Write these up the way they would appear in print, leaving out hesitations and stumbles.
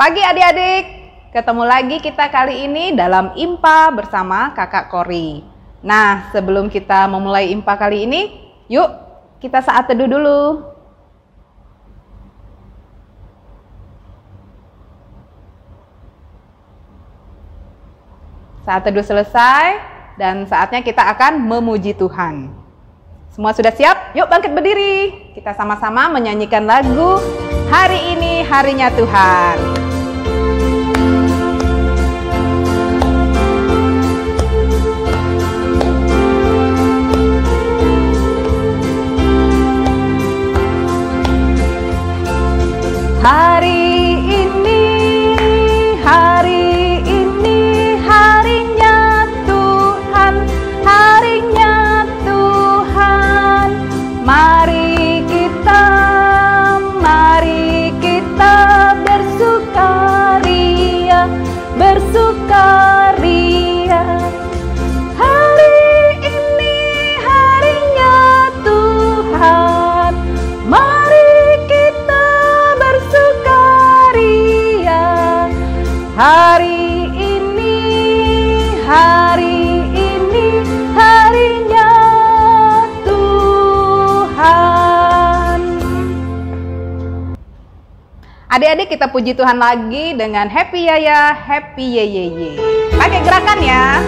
pagi adik-adik, ketemu lagi kita kali ini dalam IMPA bersama Kakak Kori. Nah, sebelum kita memulai IMPA kali ini, yuk kita saat teduh dulu. Saat teduh selesai dan saatnya kita akan memuji Tuhan. Semua sudah siap? Yuk bangkit berdiri. Kita sama-sama menyanyikan lagu Hari Ini Harinya Tuhan. Hari ini harinya Tuhan, harinya Tuhan. Mari kita bersukaria, bersukaria. Hari ini harinya Tuhan, mari kita bersukaria. Hari ini harinya Tuhan. Adik-adik, kita puji Tuhan lagi dengan happy yaya, happy yeyeye. Pakai gerakan ya.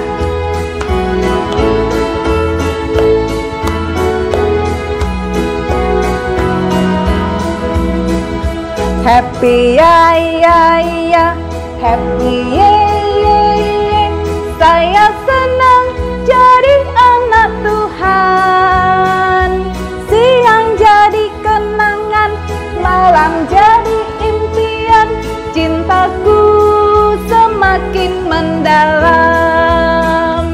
Happy yaya, happy yeyeye. Saya senang jadi anak Tuhan. Siang jadi kenangan, malam jadi impian. Cintaku semakin mendalam.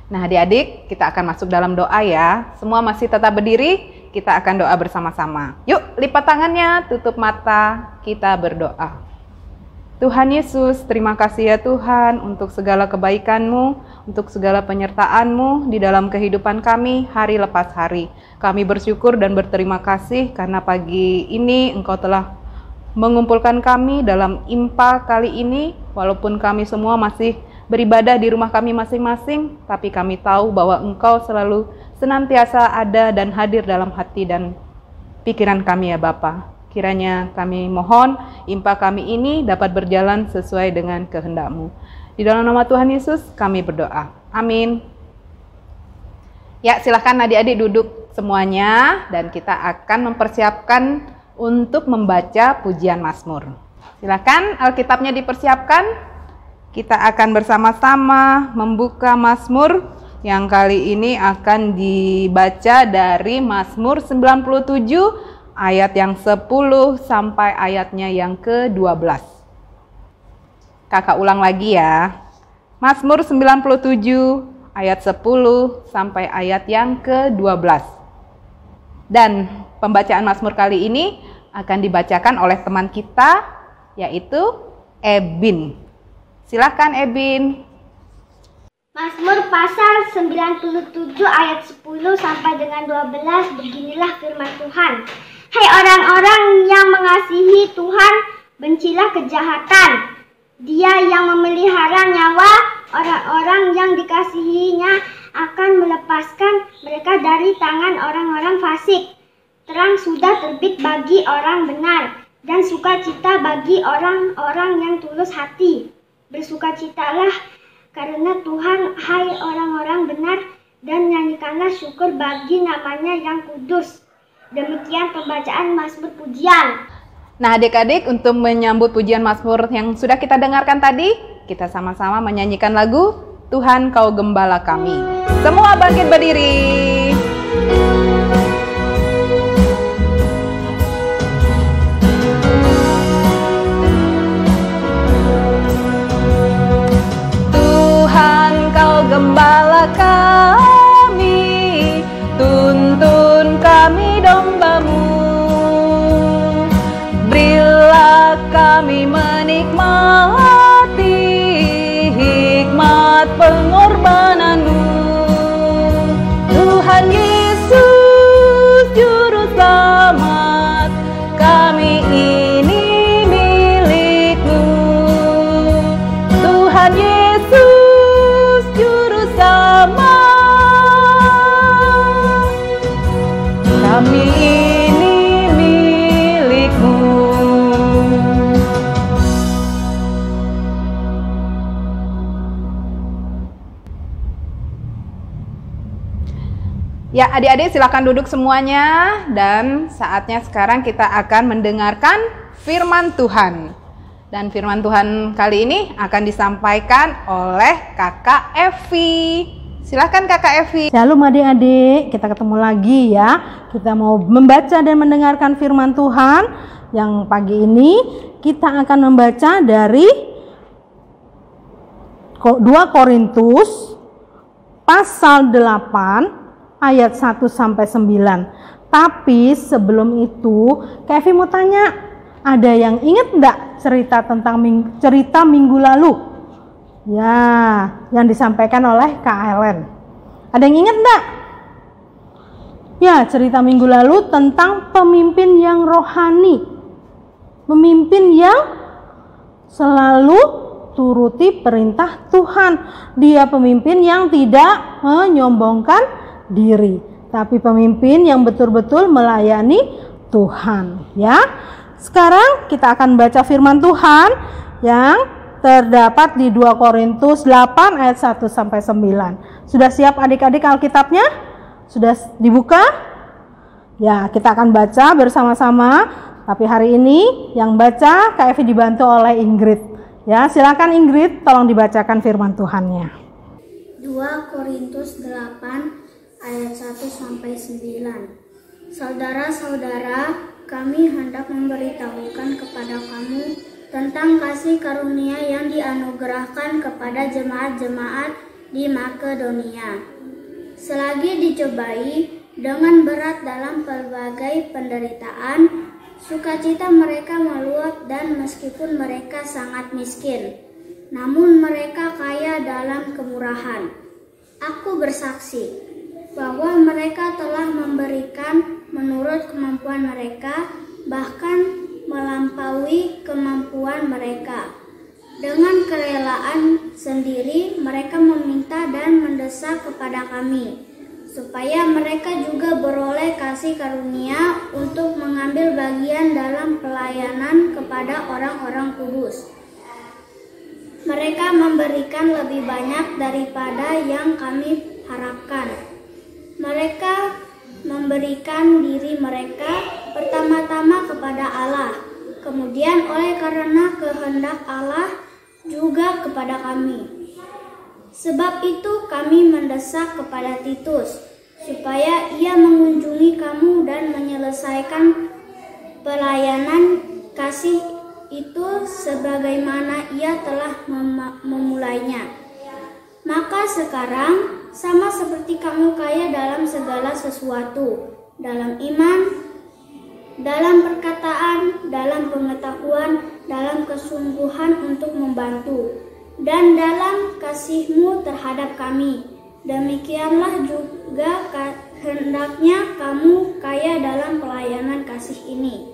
Nah adik-adik, kita akan masuk dalam doa ya. Semua masih tetap berdiri. Kita akan doa bersama-sama. Yuk, lipat tangannya, tutup mata, kita berdoa. Tuhan Yesus, terima kasih ya Tuhan untuk segala kebaikan-Mu, untuk segala penyertaan-Mu di dalam kehidupan kami hari lepas hari. Kami bersyukur dan berterima kasih karena pagi ini Engkau telah mengumpulkan kami dalam IMPA kali ini. Walaupun kami semua masih beribadah di rumah kami masing-masing, tapi kami tahu bahwa Engkau selalu senantiasa ada dan hadir dalam hati dan pikiran kami ya Bapa. Kiranya kami mohon IMPA kami ini dapat berjalan sesuai dengan kehendak-Mu. Di dalam nama Tuhan Yesus kami berdoa. Amin. Ya, silakan adik-adik duduk semuanya dan kita akan mempersiapkan untuk membaca pujian Mazmur. Silakan Alkitabnya dipersiapkan. Kita akan bersama-sama membuka Mazmur yang kali ini akan dibaca dari Mazmur 97 ayat yang 10 sampai ayatnya yang ke-12. Kakak ulang lagi ya. Mazmur 97 ayat 10 sampai ayat yang ke-12. Dan pembacaan Mazmur kali ini akan dibacakan oleh teman kita yaitu Ebin. Silakan Ebin. Mazmur pasal 97 ayat 10 sampai dengan 12, beginilah firman Tuhan. Hai orang-orang yang mengasihi Tuhan, bencilah kejahatan. Dia yang memelihara nyawa orang-orang yang dikasihinya akan melepaskan mereka dari tangan orang-orang fasik. Terang sudah terbit bagi orang benar dan sukacita bagi orang-orang yang tulus hati. Bersukacitalah karena Tuhan, hai orang-orang benar, dan nyanyikanlah syukur bagi namanya yang kudus. Demikian pembacaan Mazmur pujian. Nah adik-adik, untuk menyambut pujian Mazmur yang sudah kita dengarkan tadi, kita sama-sama menyanyikan lagu Tuhan Kau Gembala Kami. Semua bangkit berdiri. Gembala kami, tuntun kami domba-Mu. Berilah kami menikmati hikmat pengorbanan-Mu. Tuhan Yesus Juru Selamat, Ya, adik-adik silakan duduk semuanya dan saatnya sekarang kita akan mendengarkan firman Tuhan. Dan firman Tuhan kali ini akan disampaikan oleh Kakak Evi. Silakan Kakak Evi. Shalom adik-adik, kita ketemu lagi ya. Kita mau membaca dan mendengarkan firman Tuhan. Yang pagi ini kita akan membaca dari 2 Korintus pasal 8 ayat 1 sampai 9. Tapi sebelum itu, Kak Evi mau tanya, ada yang ingat enggak cerita tentang cerita minggu lalu? Ya, yang disampaikan oleh Kak Helen. Ada yang ingat enggak? Ya, cerita minggu lalu tentang pemimpin yang rohani. Pemimpin yang selalu turuti perintah Tuhan. Dia pemimpin yang tidak menyombongkan diri, tapi pemimpin yang betul-betul melayani Tuhan. Ya, sekarang kita akan baca firman Tuhan yang terdapat di 2 Korintus 8 ayat 1 sampai 9. Sudah siap adik-adik Alkitabnya? Sudah dibuka? Ya, kita akan baca bersama-sama. Tapi hari ini yang baca Kak Evi dibantu oleh Ingrid. Ya, silakan Ingrid, tolong dibacakan firman Tuhannya. 2 Korintus 8 ayat 1 sampai 9. Saudara-saudara, kami hendak memberitahukan kepada kamu tentang kasih karunia yang dianugerahkan kepada jemaat-jemaat di Makedonia. Selagi dicobai dengan berat dalam berbagai penderitaan, sukacita mereka meluap, dan meskipun mereka sangat miskin, namun mereka kaya dalam kemurahan. Aku bersaksi bahwa mereka telah memberikan menurut kemampuan mereka, bahkan melampaui kemampuan mereka. Dengan kerelaan sendiri mereka meminta dan mendesak kepada kami, supaya mereka juga beroleh kasih karunia untuk mengambil bagian dalam pelayanan kepada orang-orang kudus. Mereka memberikan lebih banyak daripada yang kami harapkan. Mereka memberikan diri mereka pertama-tama kepada Allah, kemudian oleh karena kehendak Allah juga kepada kami. Sebab itu kami mendesak kepada Titus supaya ia mengunjungi kamu dan menyelesaikan pelayanan kasih itu sebagaimana ia telah memulainya. Maka sekarang sama seperti kamu kaya dalam segala sesuatu, dalam iman, dalam perkataan, dalam pengetahuan, dalam kesungguhan untuk membantu, dan dalam kasihmu terhadap kami. Demikianlah juga hendaknya kamu kaya dalam pelayanan kasih ini.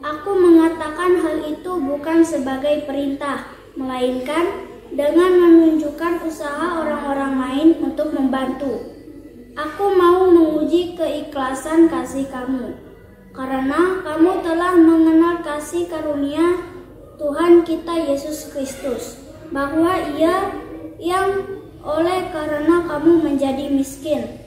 Aku mengatakan hal itu bukan sebagai perintah, melainkan dengan menunjukkan usaha orang-orang lain untuk membantu. Aku mau menguji keikhlasan kasih kamu, karena kamu telah mengenal kasih karunia Tuhan kita Yesus Kristus, bahwa Ia yang oleh karena kamu menjadi miskin,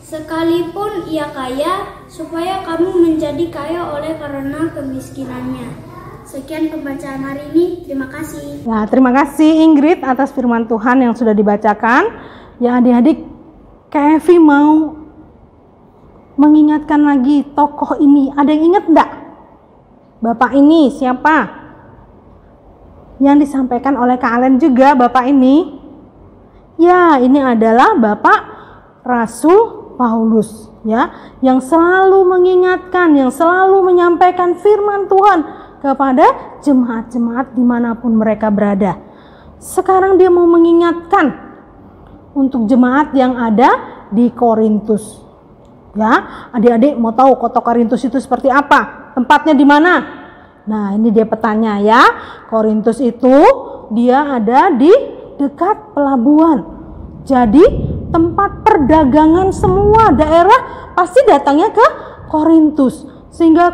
sekalipun Ia kaya, supaya kamu menjadi kaya oleh karena kemiskinannya. Sekian pembacaan hari ini, terima kasih. Ya, terima kasih Ingrid atas firman Tuhan yang sudah dibacakan. Ya adik-adik, Kak Evi mau mengingatkan lagi tokoh ini. Ada yang ingat enggak? Bapak ini siapa? Yang disampaikan oleh Kak Alen juga, Bapak ini. Ya, ini adalah Bapak Rasul Paulus, ya, yang selalu mengingatkan, yang selalu menyampaikan firman Tuhan kepada jemaat-jemaat dimanapun mereka berada. Sekarang dia mau mengingatkan untuk jemaat yang ada di Korintus. Ya, adik-adik mau tahu kota Korintus itu seperti apa? Tempatnya di mana? Nah, ini dia petanya ya. Korintus itu dia ada di dekat pelabuhan. Jadi tempat perdagangan semua daerah pasti datangnya ke Korintus. Sehingga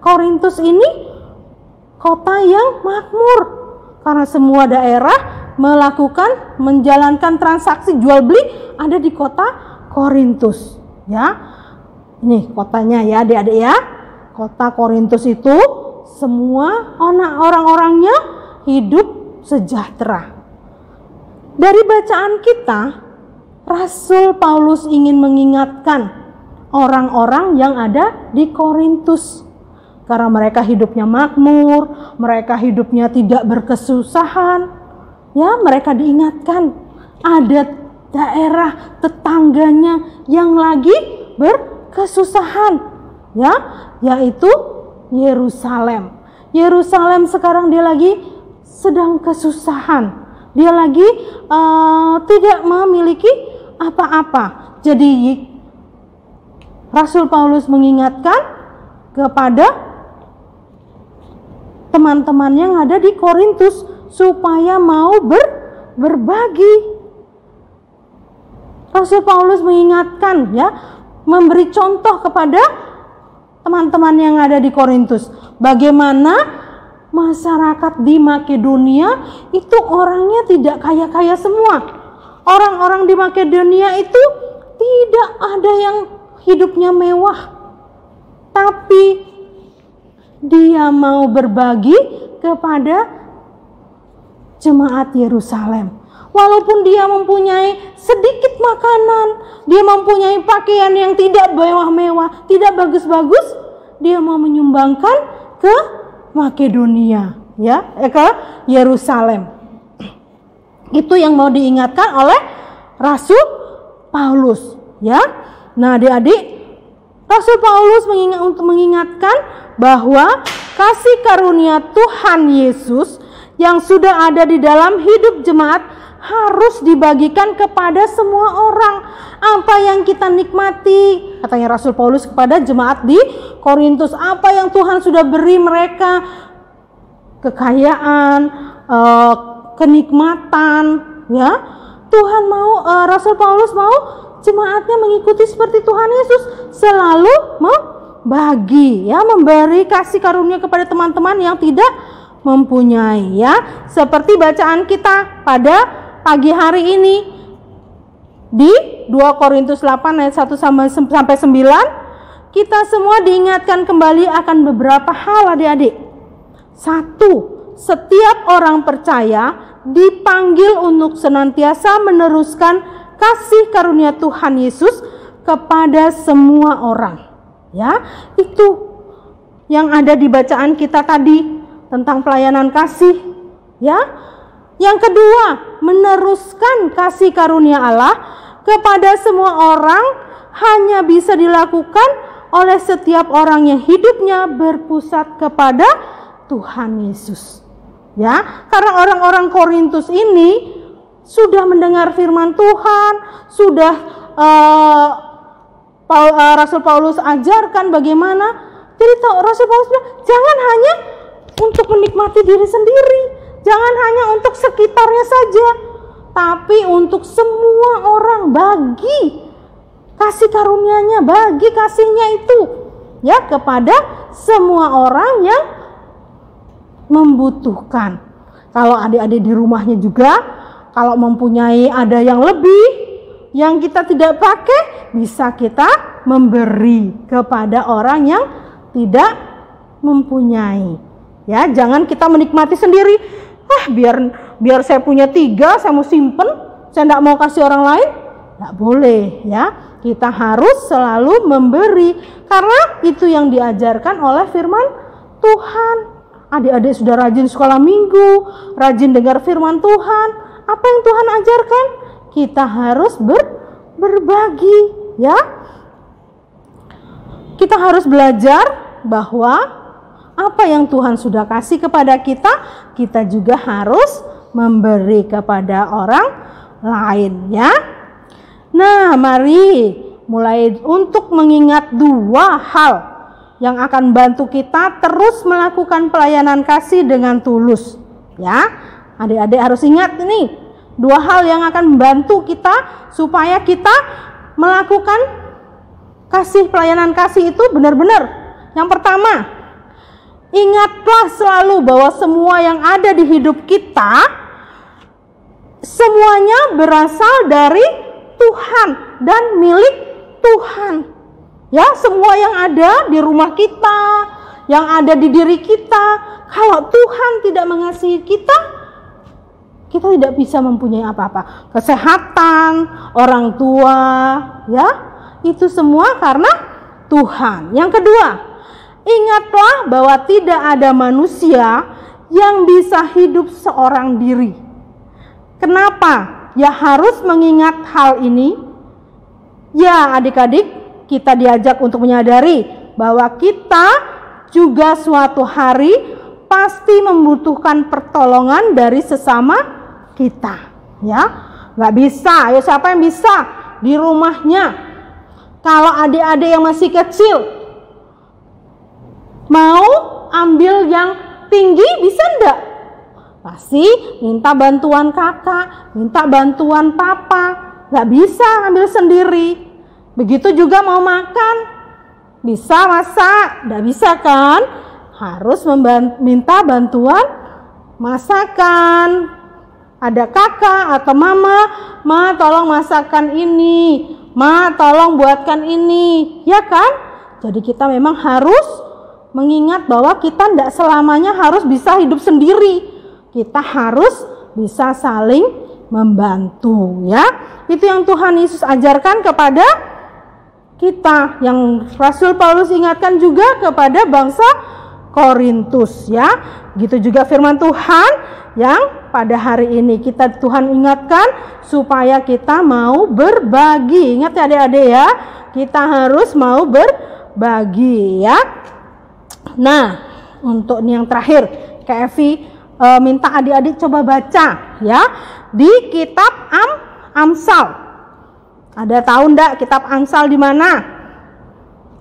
Korintus ini kota yang makmur karena semua daerah menjalankan transaksi jual beli ada di kota Korintus. Ya, ini kotanya ya adik-adik ya. Kota Korintus itu semua orang-orangnya hidup sejahtera. Dari bacaan kita, Rasul Paulus ingin mengingatkan orang-orang yang ada di Korintus. Karena mereka hidupnya makmur, mereka hidupnya tidak berkesusahan. Ya, mereka diingatkan ada daerah tetangganya yang lagi berkesusahan, ya, yaitu Yerusalem. Yerusalem sekarang dia lagi sedang kesusahan. Dia lagi tidak memiliki apa-apa. Jadi Rasul Paulus mengingatkan kepada teman-teman yang ada di Korintus supaya mau berbagi. Rasul Paulus mengingatkan ya, memberi contoh kepada teman-teman yang ada di Korintus. Bagaimana masyarakat di Makedonia itu orangnya tidak kaya-kaya semua. Orang-orang di Makedonia itu tidak ada yang hidupnya mewah. Tapi dia mau berbagi kepada jemaat Yerusalem. Walaupun dia mempunyai sedikit makanan, dia mempunyai pakaian yang tidak mewah-mewah, tidak bagus-bagus, dia mau menyumbangkan ke Makedonia, ya, ke Yerusalem. Itu yang mau diingatkan oleh Rasul Paulus, ya. Nah, adik-adik, Rasul Paulus mengingatkan bahwa kasih karunia Tuhan Yesus yang sudah ada di dalam hidup jemaat harus dibagikan kepada semua orang. Apa yang kita nikmati, katanya Rasul Paulus kepada jemaat di Korintus, apa yang Tuhan sudah beri mereka, kekayaan, kenikmatan, ya. Tuhan mau, Rasul Paulus mau jemaatnya mengikuti seperti Tuhan Yesus, selalu membagi, ya, memberi kasih karunia kepada teman-teman yang tidak mempunyai, ya. Seperti bacaan kita pada pagi hari ini di 2 Korintus 8 ayat 1 sampai 9, kita semua diingatkan kembali akan beberapa hal, adik-adik. 1, setiap orang percaya dipanggil untuk senantiasa meneruskan kasih karunia Tuhan Yesus kepada semua orang. Ya, itu yang ada di bacaan kita tadi tentang pelayanan kasih, ya. Yang kedua, meneruskan kasih karunia Allah kepada semua orang hanya bisa dilakukan oleh setiap orang yang hidupnya berpusat kepada Tuhan Yesus. Ya, karena orang-orang Korintus ini sudah mendengar firman Tuhan, sudah Rasul Paulus ajarkan bagaimana. Jadi Rasul Paulus bilang, jangan hanya untuk menikmati diri sendiri, jangan hanya untuk sekitarnya saja, tapi untuk semua orang, bagi kasih karunia-Nya, bagi kasihnya itu, ya, kepada semua orang yang membutuhkan. Kalau adik-adik di rumahnya juga, kalau mempunyai ada yang lebih, yang kita tidak pakai, bisa kita memberi kepada orang yang tidak mempunyai. Ya, jangan kita menikmati sendiri. Biar saya punya 3, saya mau simpen, saya tidak mau kasih orang lain. Tidak boleh, ya. Kita harus selalu memberi, karena itu yang diajarkan oleh firman Tuhan. Adik-adik sudah rajin sekolah minggu, rajin dengar firman Tuhan. Apa yang Tuhan ajarkan? Kita harus berbagi, ya. Kita harus belajar bahwa apa yang Tuhan sudah kasih kepada kita, kita juga harus memberi kepada orang lain, ya. Nah, mari mulai untuk mengingat 2 hal yang akan bantu kita terus melakukan pelayanan kasih dengan tulus, ya. Adik-adik harus ingat ini 2 hal yang akan membantu kita supaya kita melakukan pelayanan kasih itu benar-benar. Yang pertama, ingatlah selalu bahwa semua yang ada di hidup kita semuanya berasal dari Tuhan dan milik Tuhan. Ya, semua yang ada di rumah kita, yang ada di diri kita, kalau Tuhan tidak mengasihi kita, kita tidak bisa mempunyai apa-apa. Kesehatan, orang tua, ya, itu semua karena Tuhan. Yang kedua, ingatlah bahwa tidak ada manusia yang bisa hidup seorang diri. Kenapa? Ya harus mengingat hal ini. Ya adik-adik, kita diajak untuk menyadari bahwa kita juga suatu hari pasti membutuhkan pertolongan dari sesama kita. Ya, nggak bisa. Ayo siapa yang bisa di rumahnya? Kalau adik-adik yang masih kecil mau ambil yang tinggi, bisa enggak? Pasti minta bantuan kakak, minta bantuan papa. Nggak bisa ambil sendiri. Begitu juga mau makan, bisa masak? Nggak bisa kan? Harus minta bantuan masakan. Ada kakak atau mama, ma tolong masakan ini, ma tolong buatkan ini, ya kan? Jadi kita memang harus mengingat bahwa kita tidak selamanya harus bisa hidup sendiri. Kita harus bisa saling membantu, ya. Itu yang Tuhan Yesus ajarkan kepada kita, yang Rasul Paulus ingatkan juga kepada bangsa Korintus, ya. Gitu juga firman Tuhan yang pada hari ini kita Tuhan ingatkan supaya kita mau berbagi. Ingat ya adik-adik ya, kita harus mau berbagi, ya. Nah, untuk yang terakhir, Kak Evi minta adik-adik coba baca ya di kitab Amsal. Ada tahu ndak kitab Amsal di mana?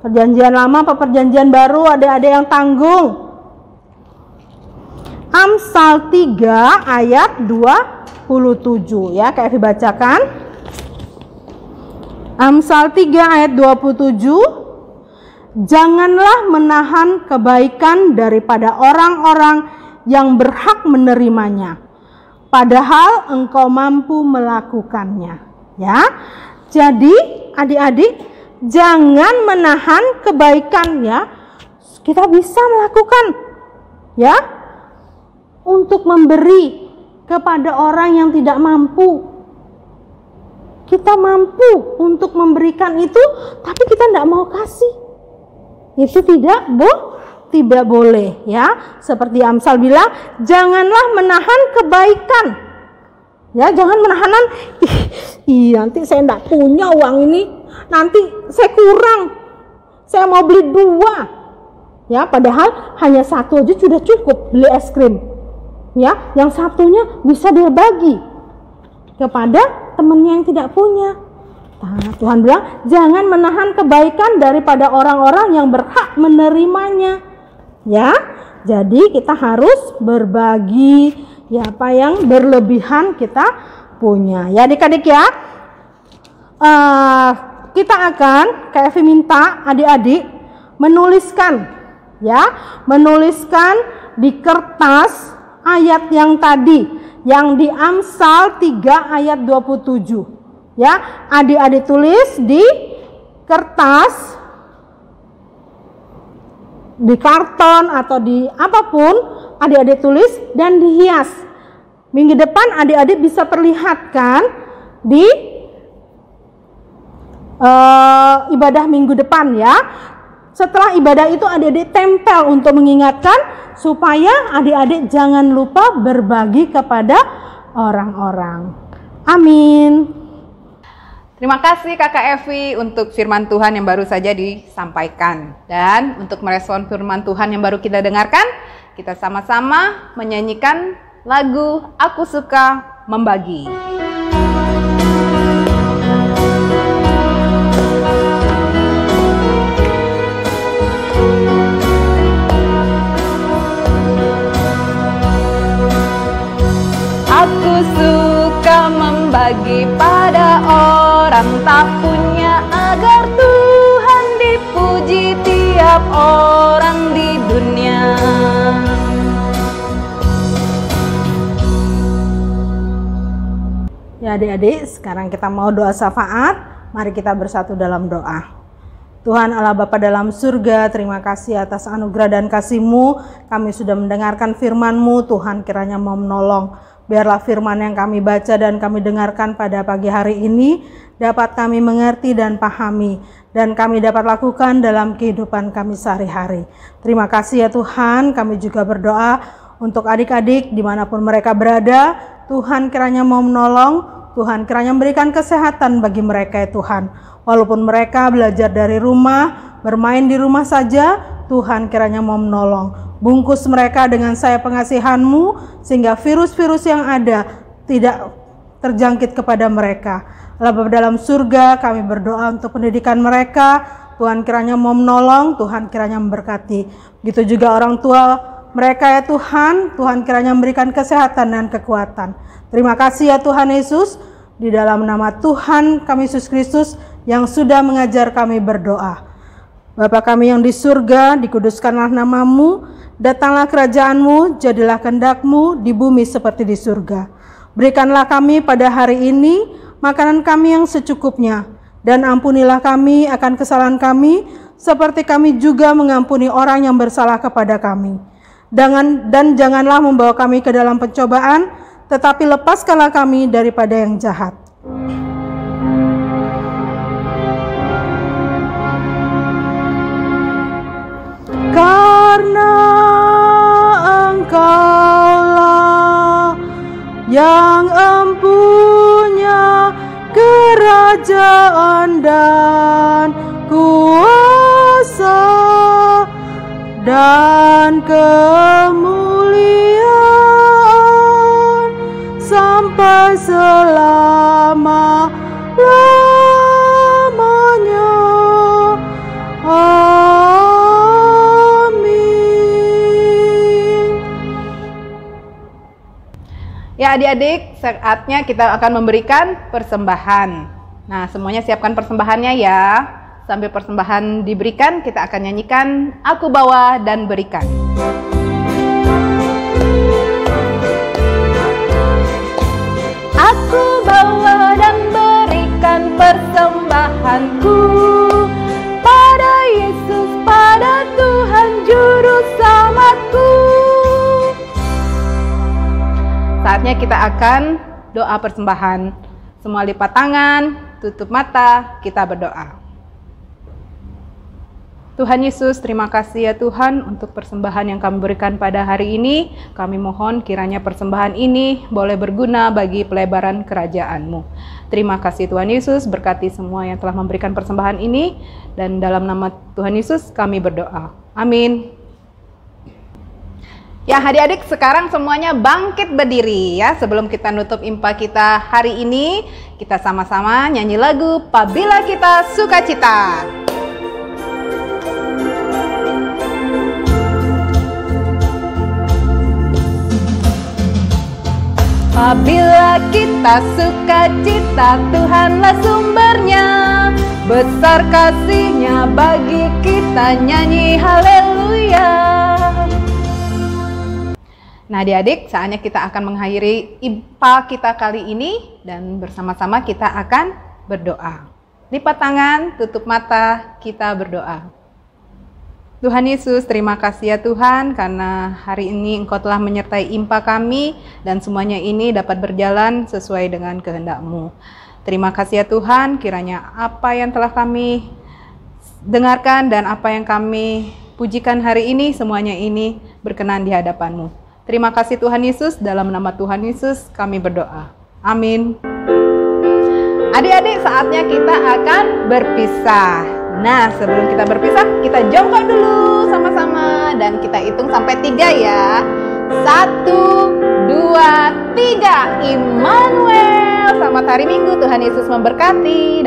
Perjanjian lama apa perjanjian baru? Adik-adik yang tanggung. Amsal 3 ayat 27 ya, Kak Evi bacakan. Amsal 3 ayat 27. Janganlah menahan kebaikan daripada orang-orang yang berhak menerimanya, padahal engkau mampu melakukannya. Ya, jadi adik-adik jangan menahan kebaikan ya. Kita bisa melakukan ya untuk memberi kepada orang yang tidak mampu. Kita mampu untuk memberikan itu, tapi kita tidak mau kasih. Itu tidak boleh ya. Seperti Amsal bilang, janganlah menahan kebaikan. Ya, jangan menahan, nanti saya tidak punya uang ini, nanti saya kurang, saya mau beli 2. Ya, padahal hanya 1 aja sudah cukup beli es krim. Ya, yang satunya bisa dia bagi kepada temannya yang tidak punya. Nah, Tuhan bilang jangan menahan kebaikan daripada orang-orang yang berhak menerimanya. Ya, jadi kita harus berbagi ya apa yang berlebihan kita punya. Ya adik-adik ya, kita akan Kak Evi minta adik-adik menuliskan di kertas ayat yang tadi, yang di Amsal 3 ayat 27. Ya, adik-adik tulis di kertas, di karton atau di apapun, adik-adik tulis dan dihias. Minggu depan adik-adik bisa perlihatkan di ibadah minggu depan ya. Setelah ibadah itu adik-adik tempel untuk mengingatkan supaya adik-adik jangan lupa berbagi kepada orang-orang. Amin. Terima kasih Kakak Evi untuk firman Tuhan yang baru saja disampaikan. Dan untuk merespon firman Tuhan yang baru kita dengarkan, kita sama-sama menyanyikan lagu Aku Suka Membagi. Aku suka membagi pada orang tak punya, agar Tuhan dipuji tiap orang di dunia. Ya adik-adik, sekarang kita mau doa syafaat. Mari kita bersatu dalam doa. Tuhan Allah Bapa dalam surga, terima kasih atas anugerah dan kasih-Mu. Kami sudah mendengarkan firman-Mu, Tuhan kiranya mau menolong. Biarlah firman yang kami baca dan kami dengarkan pada pagi hari ini dapat kami mengerti dan pahami, dan kami dapat lakukan dalam kehidupan kami sehari-hari. Terima kasih ya Tuhan, kami juga berdoa untuk adik-adik dimanapun mereka berada. Tuhan kiranya mau menolong, Tuhan kiranya memberikan kesehatan bagi mereka ya Tuhan. Walaupun mereka belajar dari rumah, bermain di rumah saja, Tuhan kiranya mau menolong. Bungkus mereka dengan sayap pengasihan-Mu, sehingga virus-virus yang ada tidak terjangkit kepada mereka. Allah Bapa dalam surga, kami berdoa untuk pendidikan mereka. Tuhan kiranya mau menolong, Tuhan kiranya memberkati. Begitu juga orang tua mereka ya Tuhan, Tuhan kiranya memberikan kesehatan dan kekuatan. Terima kasih ya Tuhan Yesus, di dalam nama Tuhan kami Yesus Kristus yang sudah mengajar kami berdoa. Bapa kami yang di surga, dikuduskanlah nama-Mu, datanglah kerajaan-Mu, jadilah kehendak-Mu di bumi seperti di surga. Berikanlah kami pada hari ini makanan kami yang secukupnya, dan ampunilah kami akan kesalahan kami, seperti kami juga mengampuni orang yang bersalah kepada kami. Dan janganlah membawa kami ke dalam pencobaan, tetapi lepaskanlah kami daripada yang jahat. Karena Engkaulah yang empunya kerajaan dan kuasa dan kemuliaan sampai selama-lamanya. Amin. Ya adik-adik, saatnya kita akan memberikan persembahan. Nah, semuanya siapkan persembahannya ya. Sambil persembahan diberikan, kita akan nyanyikan Aku Bawa dan Berikan. Aku bawa dan berikan persembahanku pada Yesus, pada Tuhan Juru Selamatku. Saatnya kita akan doa persembahan. Semua lipat tangan, tutup mata, kita berdoa. Tuhan Yesus, terima kasih ya Tuhan untuk persembahan yang kami berikan pada hari ini. Kami mohon kiranya persembahan ini boleh berguna bagi pelebaran kerajaan-Mu. Terima kasih Tuhan Yesus, berkati semua yang telah memberikan persembahan ini. Dan dalam nama Tuhan Yesus kami berdoa. Amin. Ya adik-adik, sekarang semuanya bangkit berdiri ya. Sebelum kita nutup impa kita hari ini, kita sama-sama nyanyi lagu Apabila Kita Sukacita. Apabila kita sukacita, Tuhanlah sumbernya. Besar kasih-Nya bagi kita, nyanyi haleluya. Nah adik-adik, saatnya kita akan mengakhiri impa kita kali ini. Dan bersama-sama kita akan berdoa. Lipat tangan, tutup mata, kita berdoa. Tuhan Yesus, terima kasih ya Tuhan, karena hari ini Engkau telah menyertai impa kami, dan semuanya ini dapat berjalan sesuai dengan kehendak-Mu. Terima kasih ya Tuhan, kiranya apa yang telah kami dengarkan dan apa yang kami pujikan hari ini, semuanya ini berkenan di hadapan-Mu. Terima kasih Tuhan Yesus, dalam nama Tuhan Yesus kami berdoa. Amin. Adik-adik, saatnya kita akan berpisah. Nah, sebelum kita berpisah, kita jongkok dulu sama-sama dan kita hitung sampai 3 ya. 1, 2, 3. Immanuel. Selamat hari Minggu, Tuhan Yesus memberkati.